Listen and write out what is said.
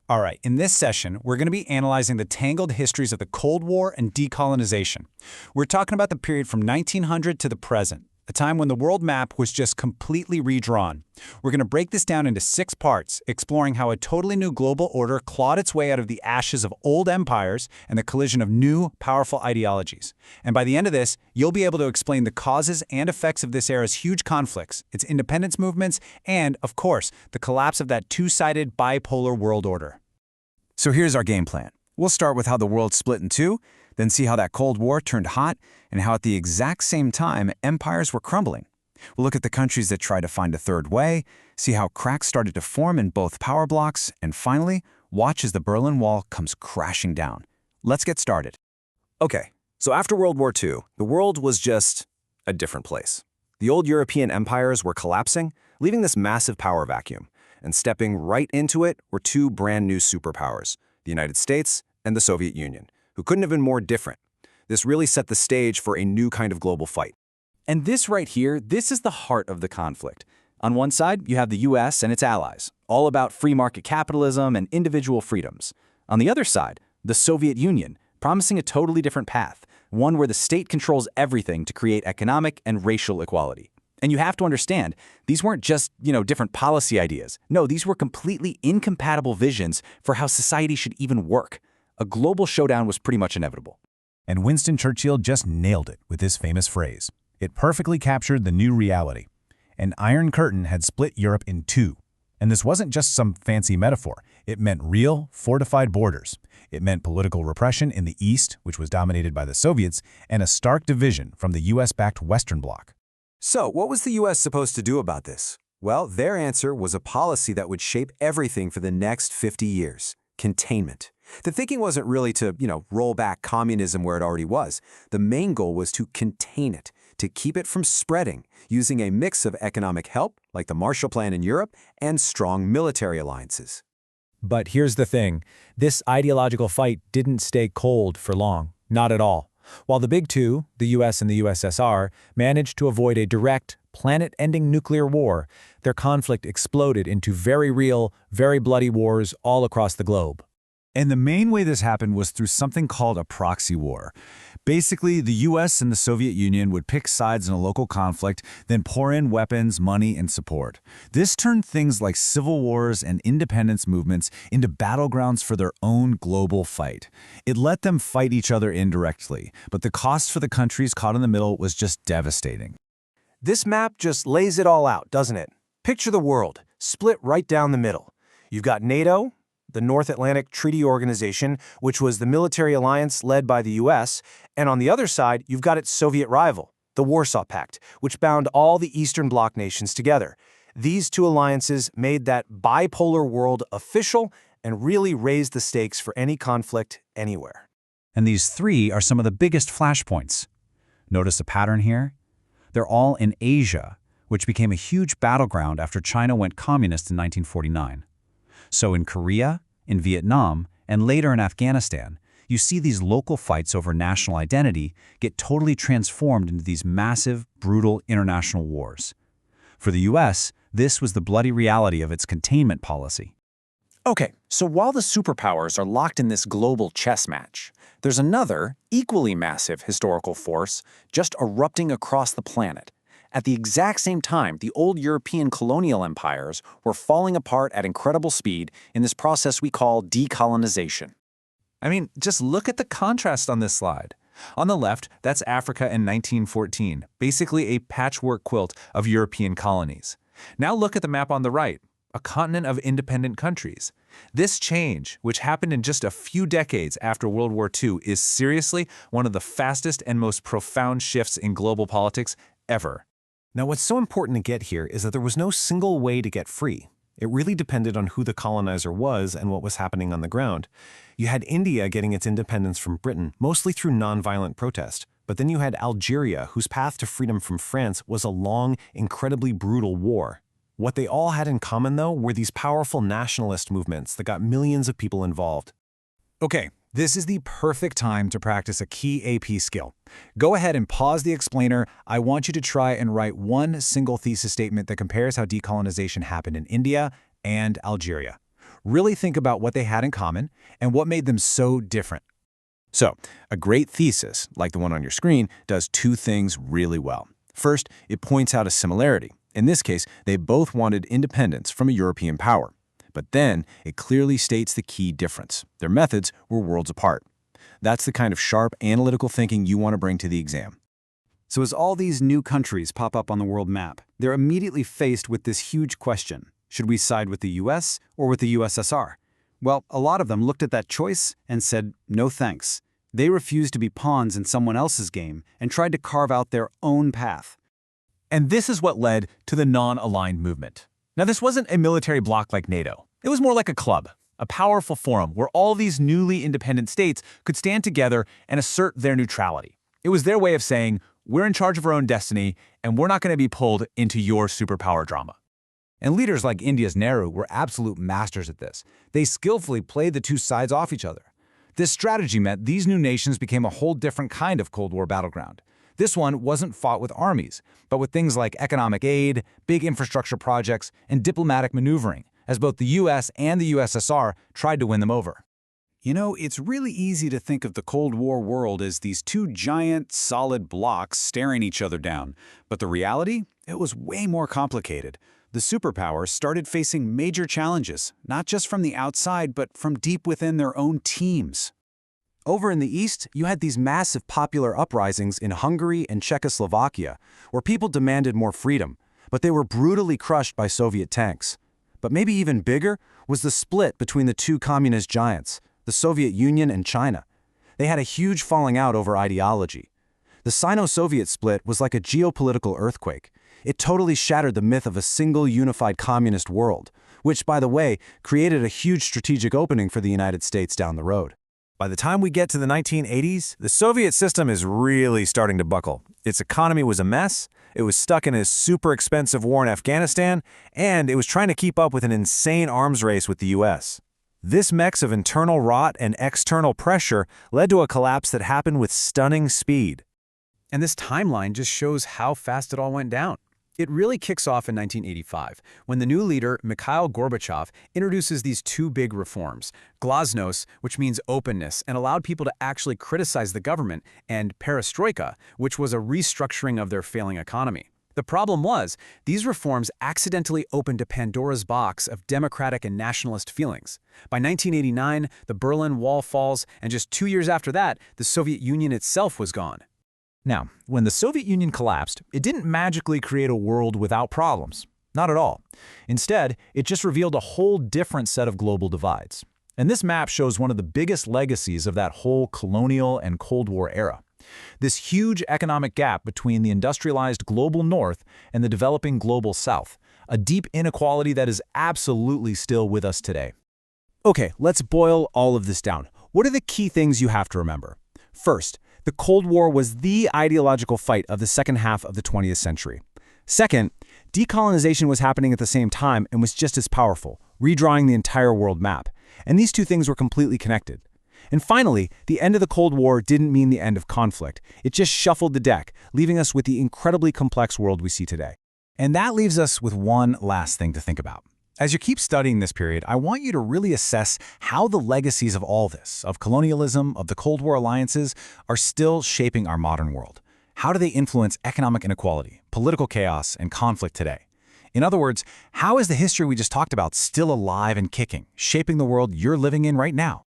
All right, in this session, we're going to be analyzing the tangled histories of the Cold War and decolonization. We're talking about the period from 1900 to the present, a time when the world map was just completely redrawn. We're going to break this down into 6 parts, exploring how a totally new global order clawed its way out of the ashes of old empires and the collision of new, powerful ideologies. And by the end of this, you'll be able to explain the causes and effects of this era's huge conflicts, its independence movements, and, of course, the collapse of that two-sided bipolar world order. So here's our game plan. We'll start with how the world split in two, then see how that Cold War turned hot, and how at the exact same time empires were crumbling. We'll look at the countries that tried to find a third way, see how cracks started to form in both power blocks, and finally, watch as the Berlin Wall comes crashing down. Let's get started. Okay, so after World War II, the world was just a different place. The old European empires were collapsing, leaving this massive power vacuum. And stepping right into it were 2 brand new superpowers, the United States and the Soviet Union, who couldn't have been more different. This really set the stage for a new kind of global fight. And this right here, this is the heart of the conflict. On one side, you have the US and its allies, all about free market capitalism and individual freedoms. On the other side, the Soviet Union, promising a totally different path, one where the state controls everything to create economic and racial equality. And you have to understand, these weren't just, different policy ideas. No, these were completely incompatible visions for how society should even work. A global showdown was pretty much inevitable. And Winston Churchill just nailed it with his famous phrase. It perfectly captured the new reality. An Iron Curtain had split Europe in 2. And this wasn't just some fancy metaphor. It meant real, fortified borders. It meant political repression in the East, which was dominated by the Soviets, and a stark division from the US-backed Western Bloc. So, what was the U.S. supposed to do about this? Well, their answer was a policy that would shape everything for the next 50 years. Containment. The thinking wasn't really to, roll back communism where it already was. The main goal was to contain it, to keep it from spreading, using a mix of economic help, like the Marshall Plan in Europe, and strong military alliances. But here's the thing. This ideological fight didn't stay cold for long. Not at all. While the big 2, the US and the USSR, managed to avoid a direct, planet-ending nuclear war, their conflict exploded into very real, very bloody wars all across the globe. And the main way this happened was through something called a proxy war. Basically, the US and the Soviet Union would pick sides in a local conflict, then pour in weapons, money, and support. This turned things like civil wars and independence movements into battlegrounds for their own global fight. It let them fight each other indirectly, but the cost for the countries caught in the middle was just devastating. This map just lays it all out, doesn't it? Picture the world, split right down the middle. You've got NATO, the North Atlantic Treaty Organization, which was the military alliance led by the US, and on the other side, you've got its Soviet rival, the Warsaw Pact, which bound all the Eastern Bloc nations together. These 2 alliances made that bipolar world official and really raised the stakes for any conflict anywhere. And these 3 are some of the biggest flashpoints. Notice a pattern here? They're all in Asia, which became a huge battleground after China went communist in 1949. So in Korea, in Vietnam, and later in Afghanistan, you see these local fights over national identity get totally transformed into these massive, brutal international wars. For the US, this was the bloody reality of its containment policy. Okay, so while the superpowers are locked in this global chess match, there's another, equally massive historical force just erupting across the planet. At the exact same time, the old European colonial empires were falling apart at incredible speed in this process we call decolonization. I mean, just look at the contrast on this slide. On the left, that's Africa in 1914, basically a patchwork quilt of European colonies. Now look at the map on the right, a continent of independent countries. This change, which happened in just a few decades after World War II, is seriously one of the fastest and most profound shifts in global politics ever. Now, what's so important to get here is that there was no single way to get free. It really depended on who the colonizer was and what was happening on the ground. You had India getting its independence from Britain, mostly through nonviolent protest. But then you had Algeria, whose path to freedom from France was a long, incredibly brutal war. What they all had in common, though, were these powerful nationalist movements that got millions of people involved. Okay, this is the perfect time to practice a key AP skill. Go ahead and pause the explainer. I want you to try and write one single thesis statement that compares how decolonization happened in India and Algeria. really think about what they had in common and what made them so different. So, a great thesis, like the one on your screen, does two things really well. First, it points out a similarity. In this case, they both wanted independence from a European power. But then, it clearly states the key difference. Their methods were worlds apart. That's the kind of sharp, analytical thinking you want to bring to the exam. So as all these new countries pop up on the world map, they're immediately faced with this huge question. Should we side with the US or with the USSR? Well, a lot of them looked at that choice and said, no thanks. They refused to be pawns in someone else's game and tried to carve out their own path. And this is what led to the non-aligned movement. Now, this wasn't a military bloc like NATO. It was more like a club, a powerful forum where all these newly independent states could stand together and assert their neutrality. It was their way of saying, we're in charge of our own destiny, and we're not going to be pulled into your superpower drama. And leaders like India's Nehru were absolute masters at this. They skillfully played the two sides off each other. This strategy meant these new nations became a whole different kind of Cold War battleground. This one wasn't fought with armies, but with things like economic aid, big infrastructure projects, and diplomatic maneuvering, as both the US and the USSR tried to win them over. You know, it's really easy to think of the Cold War world as these two giant, solid blocks staring each other down. But the reality? It was way more complicated. The superpowers started facing major challenges, not just from the outside, but from deep within their own teams. Over in the East, you had these massive popular uprisings in Hungary and Czechoslovakia, where people demanded more freedom, but they were brutally crushed by Soviet tanks. But maybe even bigger was the split between the two communist giants, the Soviet Union and China. They had a huge falling out over ideology. The Sino-Soviet split was like a geopolitical earthquake. It totally shattered the myth of a single unified communist world, which, by the way, created a huge strategic opening for the United States down the road. By the time we get to the 1980s, the Soviet system is really starting to buckle. Its economy was a mess, it was stuck in a super expensive war in Afghanistan, and it was trying to keep up with an insane arms race with the US. This mix of internal rot and external pressure led to a collapse that happened with stunning speed. And this timeline just shows how fast it all went down. It really kicks off in 1985, when the new leader, Mikhail Gorbachev, introduces these two big reforms: glasnost, which means openness and allowed people to actually criticize the government, and perestroika, which was a restructuring of their failing economy. The problem was, these reforms accidentally opened a Pandora's box of democratic and nationalist feelings. By 1989, the Berlin Wall falls, and just 2 years after that, the Soviet Union itself was gone. Now, when the Soviet Union collapsed, it didn't magically create a world without problems. Not at all. Instead, it just revealed a whole different set of global divides. And this map shows one of the biggest legacies of that whole colonial and Cold War era. This huge economic gap between the industrialized global North and the developing global South, a deep inequality that is absolutely still with us today. Okay, let's boil all of this down. What are the key things you have to remember? First, the Cold War was the ideological fight of the second half of the 20th century. Second, decolonization was happening at the same time and was just as powerful, redrawing the entire world map. And these two things were completely connected. And finally, the end of the Cold War didn't mean the end of conflict. It just shuffled the deck, leaving us with the incredibly complex world we see today. And that leaves us with one last thing to think about. As you keep studying this period, I want you to really assess how the legacies of all this, of colonialism, of the Cold War alliances, are still shaping our modern world. How do they influence economic inequality, political chaos, and conflict today? In other words, how is the history we just talked about still alive and kicking, shaping the world you're living in right now?